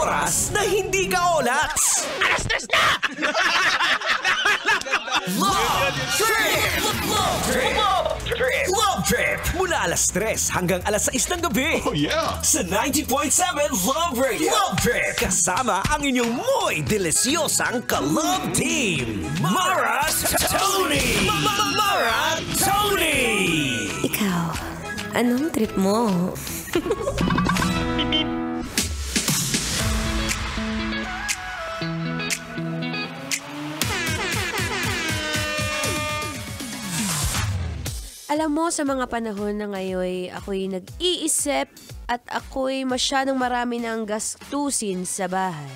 oras na hindi ka olats. Alas 3 na! Love Trip! Love Trip! Love Trip! Mula alas 3 hanggang alas 6 ng gabi. Oh yeah! Sa 90.7 Love Radio. Love Trip! Kasama ang inyong muy delisyosang ka-love team. Mara Tony! Mara Tony! Ikaw, anong trip mo? Alam mo, sa mga panahon na ngayon, ako'y nag-iisip at ako'y masyadong marami ng gastusin sa bahay.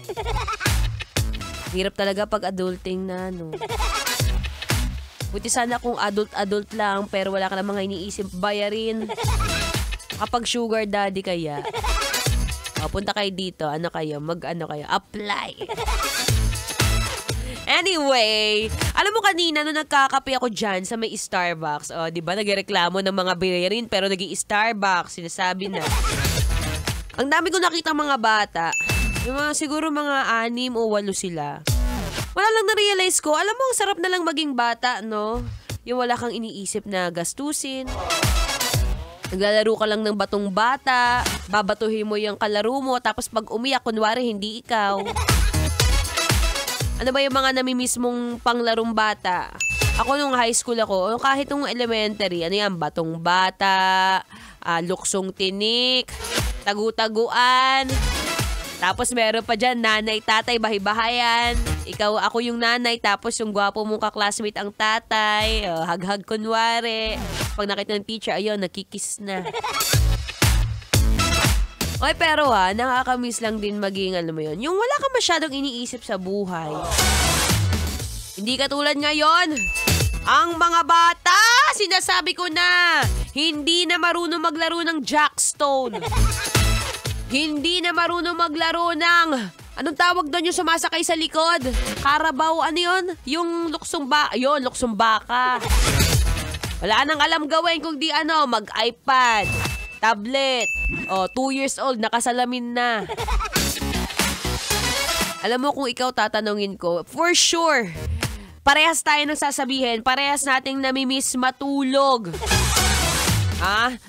Hirap talaga pag adulting na, no? Buti sana kung adult lang pero wala ka na mga iniisip bayarin. Kapag sugar daddy kaya, punta kayo dito, apply. Anyway, alam mo kanina nung nagkakape ako dyan sa may Starbucks, di ba nagreklamo ng mga bayarin pero nag-i-Starbucks, sinasabi na. Ang dami ko nakita mga bata, yung siguro mga 6 o 8 sila. Wala lang na-realize ko, alam mo ang sarap na lang maging bata, no? Yung wala kang iniisip na gastusin. Naglalaro ka lang ng batong bata, babatuhin mo yung kalaro mo, tapos pag umiyak, kunwari hindi ikaw. Ano ba yung mga namimiss mong panglarong bata? Ako nung high school ako, kahit nung elementary, batong bata, luksong tinik, tagu-taguan. Tapos meron pa dyan, nanay, tatay, bahay-bahayan. Ako yung nanay, tapos yung gwapo mong kaklasmate ang tatay. Hag-hag kunwari. Pag nakita ng teacher, ayun, nakikiss na. Okay, pero nakakamiss lang din maging, yung wala ka masyadong iniisip sa buhay. Hindi katulad ngayon. Ang mga bata, sinasabi ko na, hindi na marunong maglaro ng jackstone. Hindi na marunong maglaro ng, anong tawag doon yung sumasakay sa likod? Carabao, Yung luksong baka. Wala nang alam gawin kung di mag-iPad, tablet. 2 years old, nakasalamin na. Alam mo kung ikaw tatanungin ko, for sure, parehas tayo nang sasabihin, parehas nating namimiss matulog.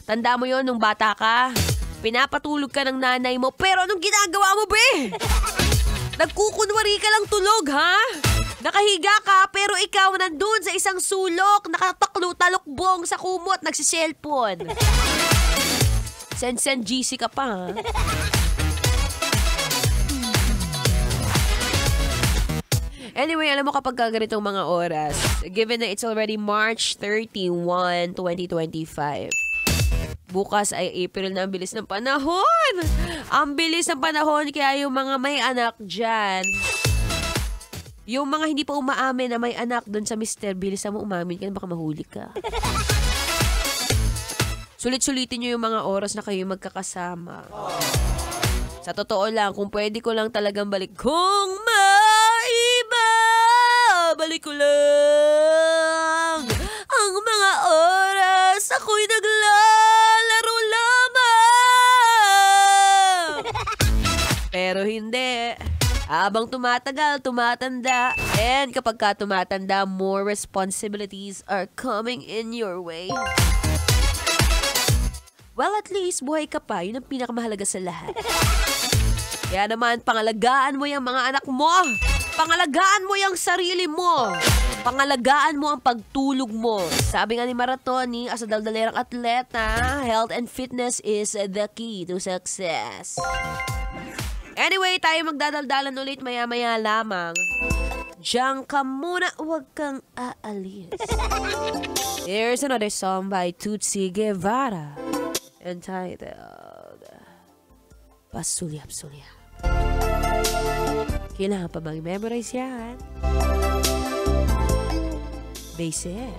Tanda mo yon nung bata ka? Pinapatulog ka ng nanay mo, pero anong ginagawa mo, be? Nagkukunwari ka lang tulog, ha? Nakahiga ka, pero ikaw nandun sa isang sulok, nakataklo-talokbong sa kumot, nagsiselfon. Send GC ka pa, ha? Anyway, alam mo kapag ganitong mga oras, given na it's already March 31, 2025, bukas ay April na, ang bilis ng panahon. Ang bilis ng panahon, kaya yung mga may anak dyan, yung mga hindi pa umaamin na may anak doon sa mister, bilis mo umamin ka na baka mahuli ka. Sulit-sulitin nyo yung mga oras na kayo magkakasama. Sa totoo lang, kung pwede ko lang talagang balik, kung maiba, balik ko lang ang mga oras ako'y naglalaro lamang. Pero hindi. Habang tumatagal, tumatanda. And kapag ka tumatanda, more responsibilities are coming in your way. Well, at least, buhay ka pa. Yun ang pinakamahalaga sa lahat. Kaya naman, pangalagaan mo yung mga anak mo. Pangalagaan mo yung sarili mo. Pangalagaan mo ang pagtulog mo. Sabi nga ni Maratoni, as a daldalerang atleta, health and fitness is the key to success. Anyway, tayo magdadaldalan ulit maya-maya lamang. Diyan ka muna, huwag kang aalis. Here's another song by Tutsi Guevara. Entitled Pasulyap-Sulyap. Kailangan pa bang memorize yan? Basic.